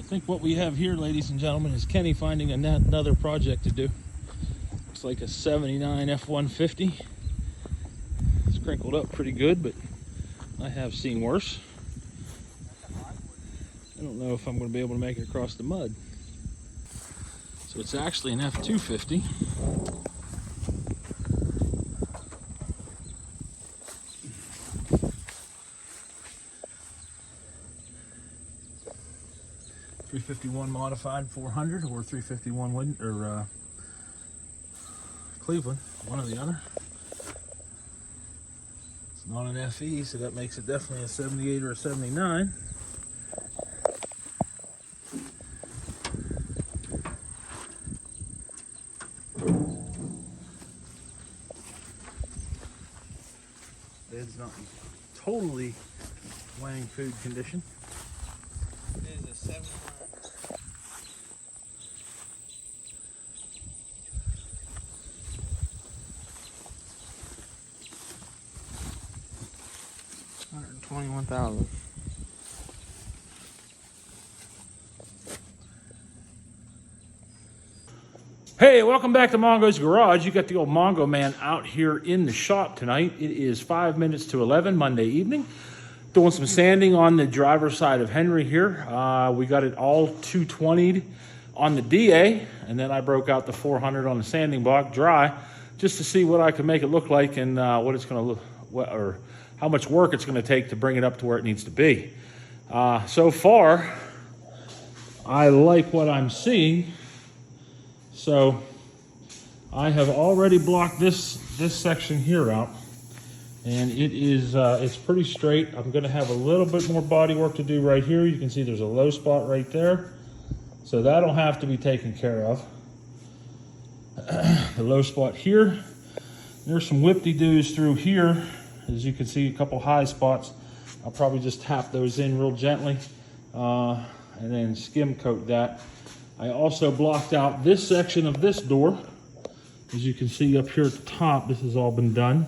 think what we have here, ladies and gentlemen, is Kenny finding another project to do. Looks like a 79 F-150. It's crinkled up pretty good, but I have seen worse. I don't know if I'm going to be able to make it across the mud. So it's actually an F-250. .351 modified 400 or 351 Cleveland, one or the other. It's not an FE, so that makes it definitely a 78 or a 79. Bed's not in totally wang food condition. It is a 79. $121,000. Hey, welcome back to Mongo's Garage. You got the old Mongo man out here in the shop tonight. It is 5 minutes to 11 Monday evening. Doing some sanding on the driver's side of Henry here. We got it all 220'd on the DA, and then I broke out the 400 on the sanding block dry, just to see what I can make it look like and what it's going to look, or how much work it's going to take to bring it up to where it needs to be. So far, I like what I'm seeing. So I have already blocked this section here out, and it is it's pretty straight. I'm going to have a little bit more body work to do right here. You can see there's a low spot right there, so that'll have to be taken care of. The low spot here. There's some whip-de-doos through here. As you can see, a couple high spots. I'll probably just tap those in real gently and then skim coat that. I also blocked out this section of this door. As you can see up here at the top, this has all been done.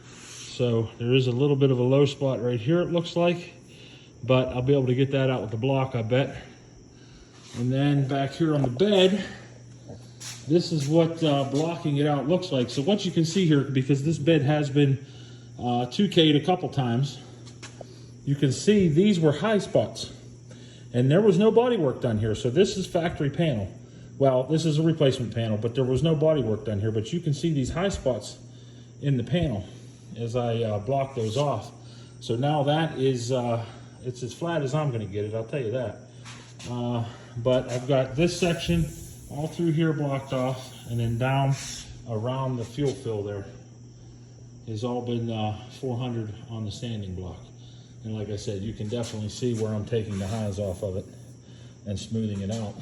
So there is a little bit of a low spot right here, it looks like, but I'll be able to get that out with the block, I bet. And then back here on the bed, this is what blocking it out looks like. So what you can see here, because this bed has been 2K'd a couple times, you can see these were high spots. And there was no body work done here. So this is factory panel. Well, this is a replacement panel, but there was no body work done here. But you can see these high spots in the panel as I block those off. So now that is, it's as flat as I'm gonna get it, I'll tell you that. But I've got this section all through here blocked off, and then down around the fuel fill there has all been 400 on the sanding block. And like I said, you can definitely see where I'm taking the highs off of it and smoothing it out.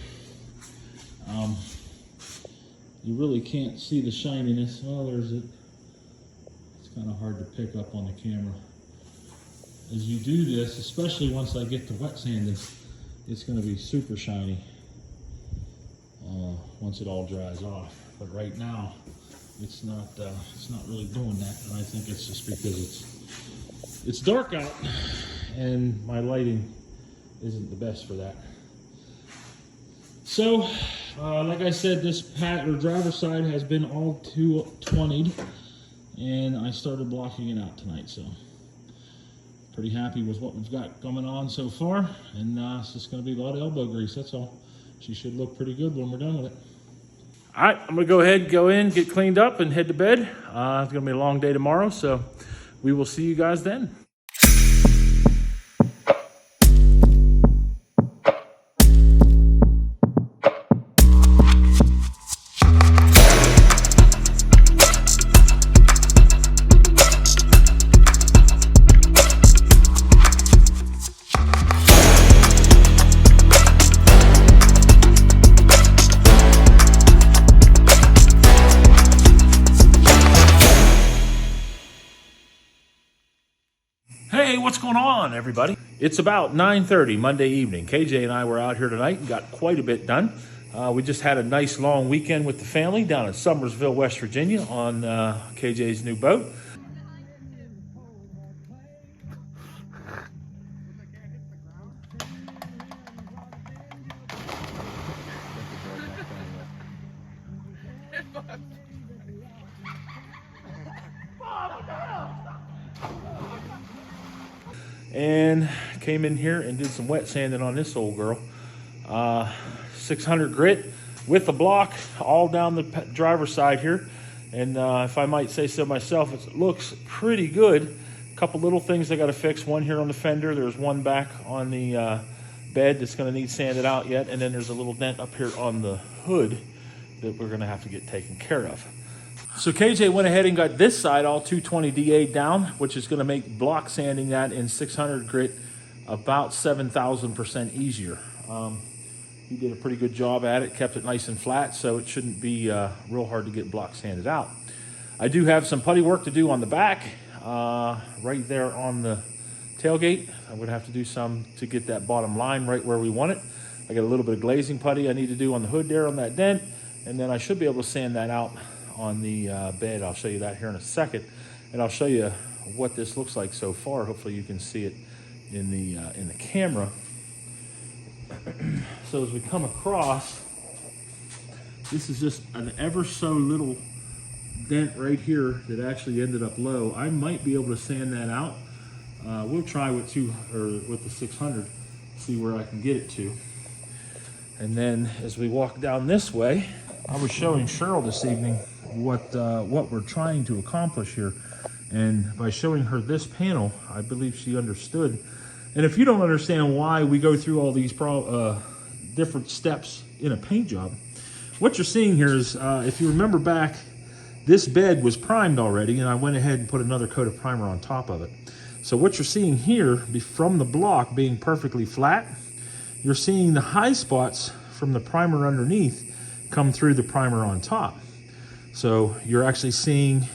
You really can't see the shininess. Oh, there's it. It's kind of hard to pick up on the camera. As you do this, especially once I get to wet sanding, it's going to be super shiny once it all dries off. But right now, it's not really doing that, and I think it's just because it's dark out and my lighting isn't the best for that. So, like I said, this driver's side has been all 220'd, and I started blocking it out tonight. So, pretty happy with what we've got going on so far, and it's just going to be a lot of elbow grease. That's all. She should look pretty good when we're done with it. All right, I'm going to go ahead, go in, get cleaned up, and head to bed. It's going to be a long day tomorrow, so we will see you guys then. Hey, what's going on, everybody? It's about 9:30 Monday evening. KJ and I were out here tonight and got quite a bit done. We just had a nice long weekend with the family down in Summersville, West Virginia on KJ's new boat. and came in here and did some wet sanding on this old girl. 600 grit with the block all down the driver's side here. And if I might say so myself, it looks pretty good. A couple little things I got to fix. One here on the fender. There's one back on the bed that's going to need sanded out yet. And then there's a little dent up here on the hood that we're going to have to get taken care of. So KJ went ahead and got this side all 220 DA down, which is going to make block sanding that in 600 grit about 7,000% easier. He did a pretty good job at it, kept it nice and flat, so it shouldn't be real hard to get block sanded out. I do have some putty work to do on the back, right there on the tailgate. I would have to do some to get that bottom line right where we want it. I got a little bit of glazing putty I need to do on the hood there on that dent, and then I should be able to sand that out on the bed. I'll show you that here in a second, and I'll show you what this looks like so far. Hopefully you can see it in the camera. So as we come across, this is just an ever so little dent right here that actually ended up low. I might be able to sand that out. We'll try with the 600, see where I can get it to. And then as we walk down this way, I was showing Cheryl this evening what we're trying to accomplish here. And by showing her this panel, I believe she understood. And if you don't understand why we go through all these different steps in a paint job, what you're seeing here is, if you remember back, this bed was primed already, and I went ahead and put another coat of primer on top of it. So what you're seeing here, from the block being perfectly flat, you're seeing the high spots from the primer underneath come through the primer on top. So you're actually seeing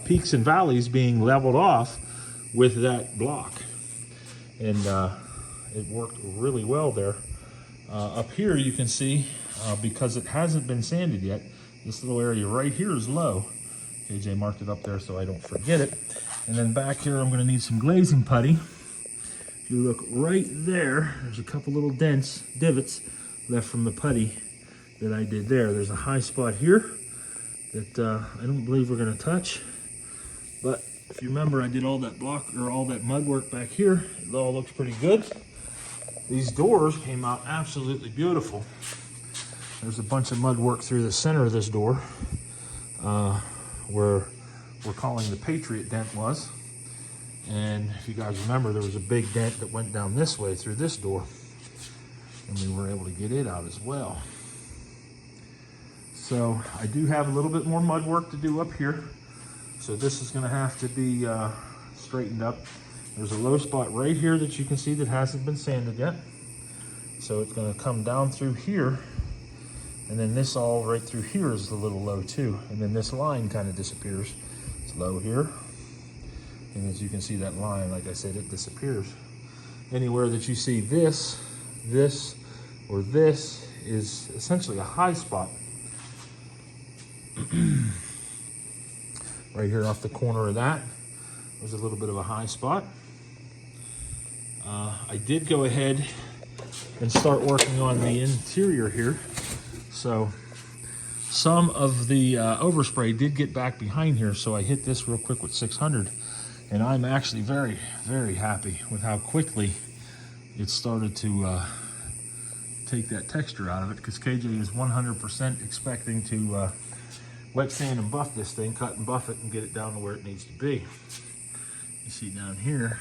peaks and valleys being leveled off with that block. And it worked really well there. Up here you can see, because it hasn't been sanded yet, this little area right here is low. KJ marked it up there so I don't forget it. And then back here I'm gonna need some glazing putty. If you look right there, there's a couple little divots left from the putty that I did there. There's a high spot here that I don't believe we're gonna touch. But if you remember, I did all that all that mud work back here. It all looks pretty good. These doors came out absolutely beautiful. There's a bunch of mud work through the center of this door, where we're calling the Patriot dent was. And if you guys remember, there was a big dent that went down this way through this door, and we were able to get it out as well. So I do have a little bit more mud work to do up here. So this is going to have to be straightened up. There's a low spot right here that you can see that hasn't been sanded yet. So it's going to come down through here. And then this all right through here is a little low too. And then this line kind of disappears. It's low here. And as you can see, that line, like I said, it disappears. Anywhere that you see this, or this is essentially a high spot. Right here off the corner of that, there's a little bit of a high spot. I did go ahead and start working on the interior here. So some of the overspray did get back behind here, so I hit this real quick with 600. And I'm actually very, very happy with how quickly it started to take that texture out of it, because KJ is 100% expecting to wet sand and buff this thing, cut and buff it, and get it down to where it needs to be. You see down here,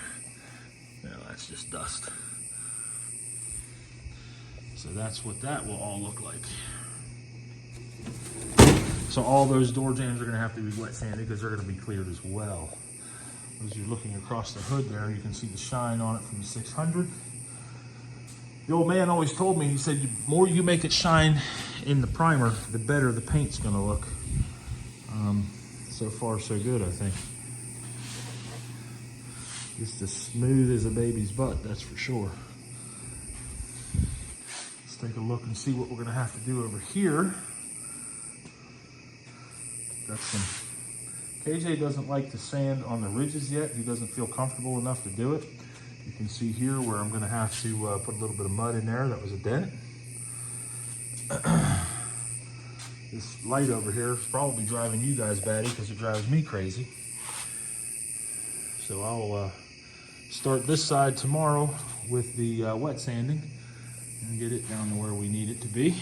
well, that's just dust. So that's what that will all look like. So all those door jambs are going to have to be wet sanded because they're going to be cleared as well. As you're looking across the hood there, you can see the shine on it from the 600. The old man always told me, he said, the more you make it shine in the primer, the better the paint's going to look. So far, so good, I think. Just as smooth as a baby's butt, that's for sure. Let's take a look and see what we're going to have to do over here. Got some. KJ doesn't like to sand on the ridges yet. He doesn't feel comfortable enough to do it. You can see here where I'm going to have to put a little bit of mud in there. That was a dent. This light over here is probably driving you guys batty because it drives me crazy. So I'll start this side tomorrow with the wet sanding and get it down to where we need it to be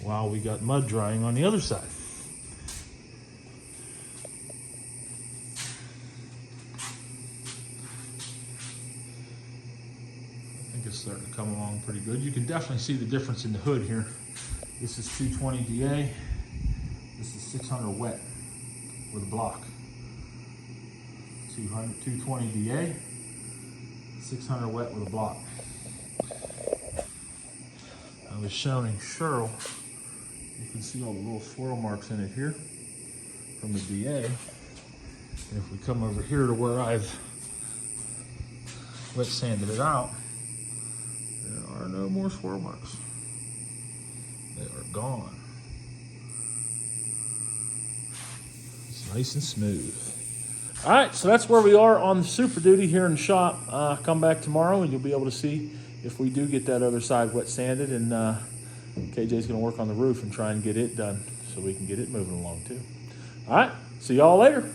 while we got mud drying on the other side. I think it's starting to come along pretty good. You can definitely see the difference in the hood here. This is 220 DA. This is 600 wet with a block. 220 DA, 600 wet with a block. I was showing Cheryl, you can see all the little swirl marks in it here from the DA. And if we come over here to where I've wet sanded it out, there are no more swirl marks. They are gone. It's nice and smooth. All right, so that's where we are on the Super Duty here in the shop. Come back tomorrow and you'll be able to see if we do get that other side wet sanded, and KJ's gonna work on the roof and try and get it done so we can get it moving along too. All right, see y'all later.